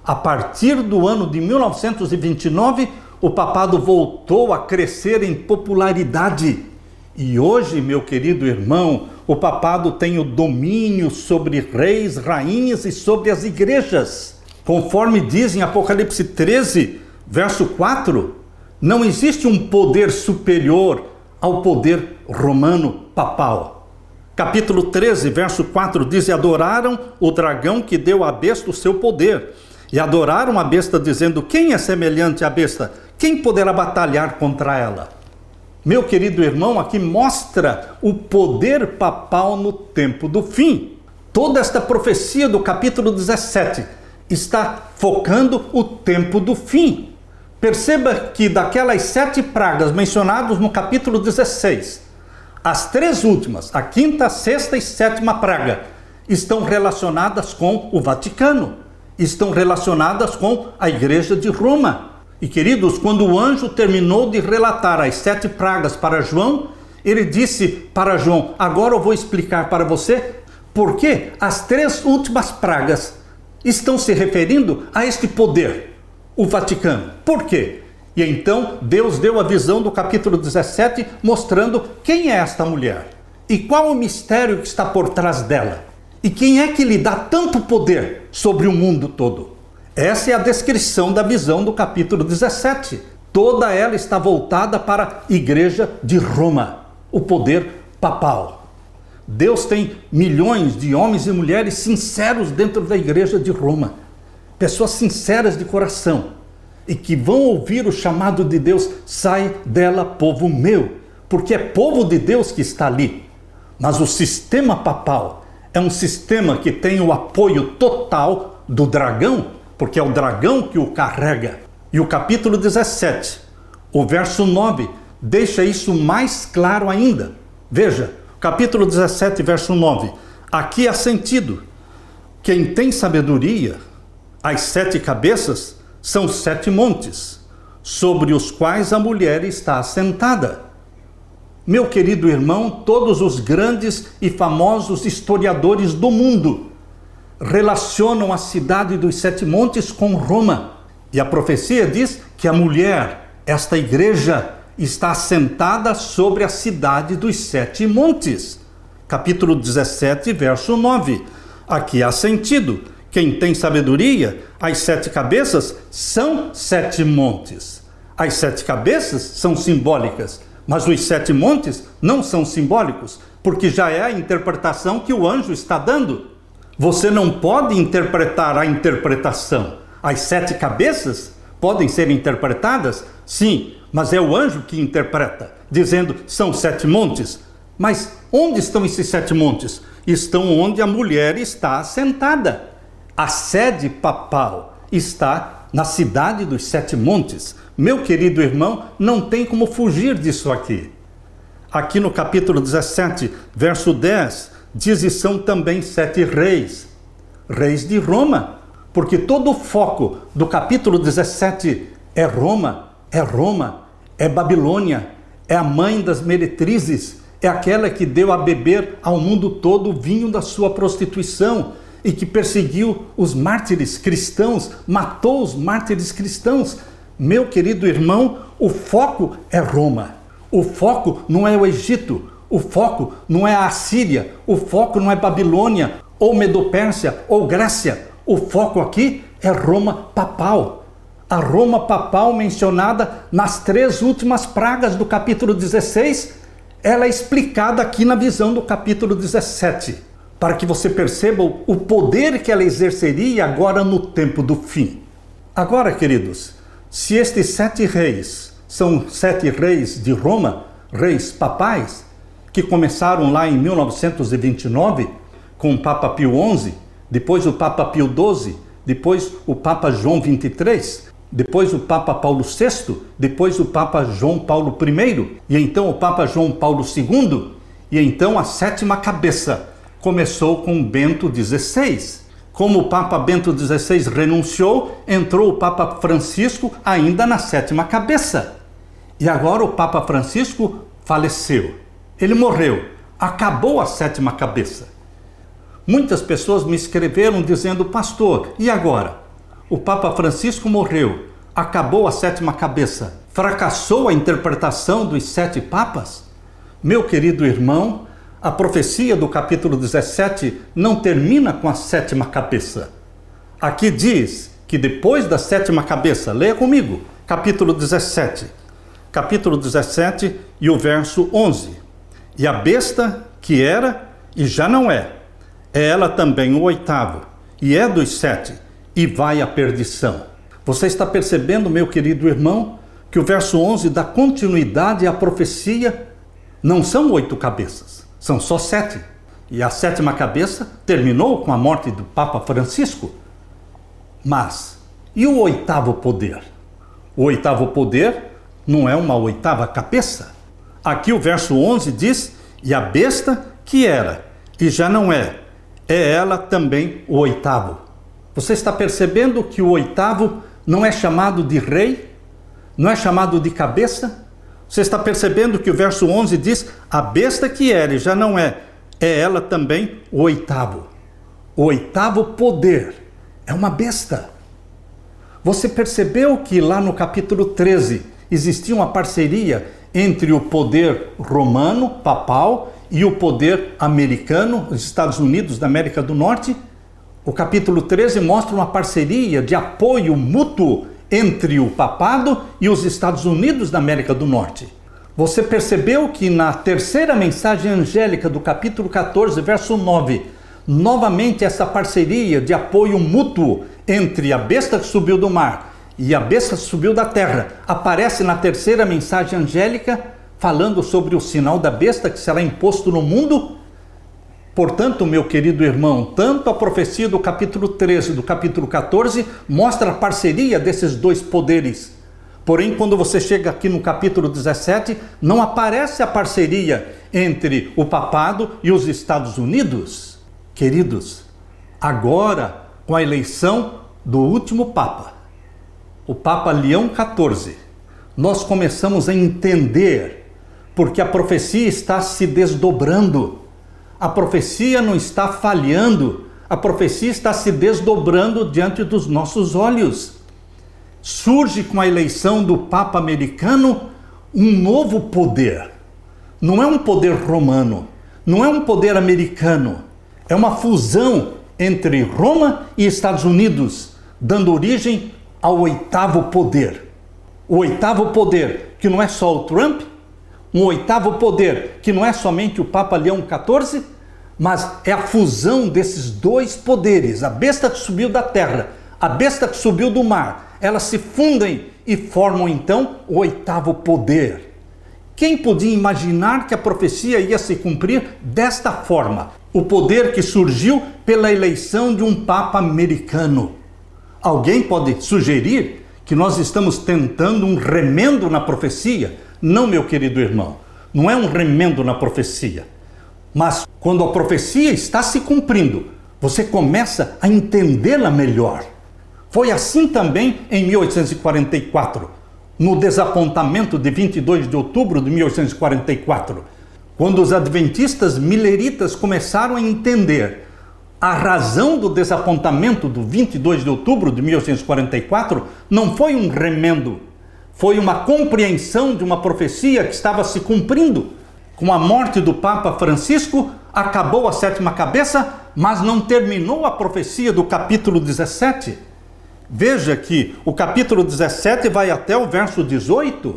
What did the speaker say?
A partir do ano de 1929, o papado voltou a crescer em popularidade. E hoje, meu querido irmão, o papado tem o domínio sobre reis, rainhas e sobre as igrejas. Conforme diz em Apocalipse 13, verso 4, não existe um poder superior ao poder romano papal. Capítulo 13, verso 4 diz: e adoraram o dragão que deu à besta o seu poder. E adoraram a besta, dizendo: quem é semelhante à besta? Quem poderá batalhar contra ela? Meu querido irmão, aqui mostra o poder papal no tempo do fim. Toda esta profecia do capítulo 17 está focando o tempo do fim. Perceba que daquelas 7 pragas mencionadas no capítulo 16, as 3 últimas, a 5ª, 6ª e 7ª praga, estão relacionadas com o Vaticano, estão relacionadas com a Igreja de Roma. E queridos, quando o anjo terminou de relatar as 7 pragas para João, ele disse para João: agora eu vou explicar para você por que as 3 últimas pragas estão se referindo a este poder, o Vaticano. Por quê? E então Deus deu a visão do capítulo 17, mostrando quem é esta mulher e qual o mistério que está por trás dela. E quem é que lhe dá tanto poder sobre o mundo todo? Essa é a descrição da visão do capítulo 17. Toda ela está voltada para a Igreja de Roma, o poder papal. Deus tem milhões de homens e mulheres sinceros dentro da Igreja de Roma. Pessoas sinceras de coração e que vão ouvir o chamado de Deus: sai dela, povo meu, porque é povo de Deus que está ali. Mas o sistema papal é um sistema que tem o apoio total do dragão, porque é o dragão que o carrega. E o capítulo 17, o verso 9, deixa isso mais claro ainda. Veja, capítulo 17, verso 9. Aqui há sentido: quem tem sabedoria, as 7 cabeças são 7 montes, sobre os quais a mulher está assentada. Meu querido irmão, todos os grandes e famosos historiadores do mundo relacionam a cidade dos 7 montes com Roma. E a profecia diz que a mulher, esta igreja, está assentada sobre a cidade dos 7 montes. Capítulo 17, verso 9. Aqui há sentido: quem tem sabedoria, as 7 cabeças são 7 montes. As 7 cabeças são simbólicas, mas os 7 montes não são simbólicos, porque já é a interpretação que o anjo está dando. Você não pode interpretar a interpretação. As 7 cabeças podem ser interpretadas? Sim, mas é o anjo que interpreta, dizendo: são 7 montes. Mas onde estão esses 7 montes? Estão onde a mulher está assentada. A sede papal está na cidade dos 7 montes. Meu querido irmão, não tem como fugir disso aqui. Aqui no capítulo 17, verso 10, diz: e são também 7 reis, reis de Roma, porque todo o foco do capítulo 17 é Roma, é Babilônia, é a mãe das meretrizes, é aquela que deu a beber ao mundo todo o vinho da sua prostituição e que perseguiu os mártires cristãos, matou os mártires cristãos. Meu querido irmão, o foco é Roma, o foco não é o Egito, o foco não é a Assíria, o foco não é Babilônia, ou Medopérsia, ou Grécia. O foco aqui é Roma papal. A Roma papal mencionada nas 3 últimas pragas do capítulo 16, ela é explicada aqui na visão do capítulo 17, para que você perceba o poder que ela exerceria agora no tempo do fim. Agora, queridos, se estes 7 reis são 7 reis de Roma, reis papais, que começaram lá em 1929, com o Papa Pio XI, depois o Papa Pio XII, depois o Papa João XXIII, depois o Papa Paulo VI, depois o Papa João Paulo I, e então o Papa João Paulo II, e então a 7ª cabeça começou com Bento XVI. Como o Papa Bento XVI renunciou, entrou o Papa Francisco ainda na 7ª cabeça. E agora o Papa Francisco faleceu. Ele morreu. Acabou a 7ª cabeça. Muitas pessoas me escreveram dizendo: pastor, e agora? O Papa Francisco morreu, acabou a sétima cabeça, fracassou a interpretação dos 7 papas? Meu querido irmão, a profecia do capítulo 17 não termina com a sétima cabeça. Aqui diz que depois da sétima cabeça, leia comigo, capítulo 17 e o verso 11. E a besta que era e já não é ela também o 8º, e é dos 7, e vai à perdição. Você está percebendo, meu querido irmão, que o verso 11 dá continuidade à profecia. Não são 8 cabeças, são só 7. E a sétima cabeça terminou com a morte do Papa Francisco. Mas, e o 8º poder? O 8º poder não é uma 8ª cabeça? Aqui o verso 11 diz, e a besta que era e já não é ela também o 8º. Você está percebendo que o 8º não é chamado de rei? Não é chamado de cabeça? Você está percebendo que o verso 11 diz, a besta que era e já não é ela também o 8º. O 8º poder é uma besta. Você percebeu que lá no capítulo 13 existia uma parceria entre o poder romano, papal, e o poder americano, os Estados Unidos da América do Norte? O capítulo 13 mostra uma parceria de apoio mútuo entre o papado e os Estados Unidos da América do Norte. Você percebeu que na terceira mensagem angélica do capítulo 14, verso 9, novamente essa parceria de apoio mútuo entre a besta que subiu do mar e a besta que subiu da terra aparece na terceira mensagem angélica, falando sobre o sinal da besta que será imposto no mundo? Portanto, meu querido irmão, tanto a profecia do capítulo 13 e do capítulo 14 mostra a parceria desses 2 poderes. Porém, quando você chega aqui no capítulo 17, não aparece a parceria entre o papado e os Estados Unidos. Queridos, agora, com a eleição do último Papa, o Papa Leão XIV, nós começamos a entender porque a profecia está se desdobrando. A profecia não está falhando, a profecia está se desdobrando diante dos nossos olhos. Surge com a eleição do Papa americano um novo poder. Não é um poder romano, não é um poder americano, é uma fusão entre Roma e Estados Unidos, dando origem ao 8º poder. O 8º poder, que não é só o Trump, um 8º poder, que não é somente o Papa Leão XIV, mas é a fusão desses 2 poderes, a besta que subiu da terra, a besta que subiu do mar, elas se fundem e formam então o 8º poder. Quem podia imaginar que a profecia ia se cumprir desta forma? O poder que surgiu pela eleição de um Papa americano. Alguém pode sugerir que nós estamos tentando um remendo na profecia? Não, meu querido irmão, não é um remendo na profecia. Mas quando a profecia está se cumprindo, você começa a entendê-la melhor. Foi assim também em 1844, no desapontamento de 22 de outubro de 1844, quando os adventistas mileritas começaram a entender a razão do desapontamento do 22 de outubro de 1844, não foi um remendo, foi uma compreensão de uma profecia que estava se cumprindo. Com a morte do Papa Francisco, acabou a sétima cabeça, mas não terminou a profecia do capítulo 17. Veja que o capítulo 17 vai até o verso 18.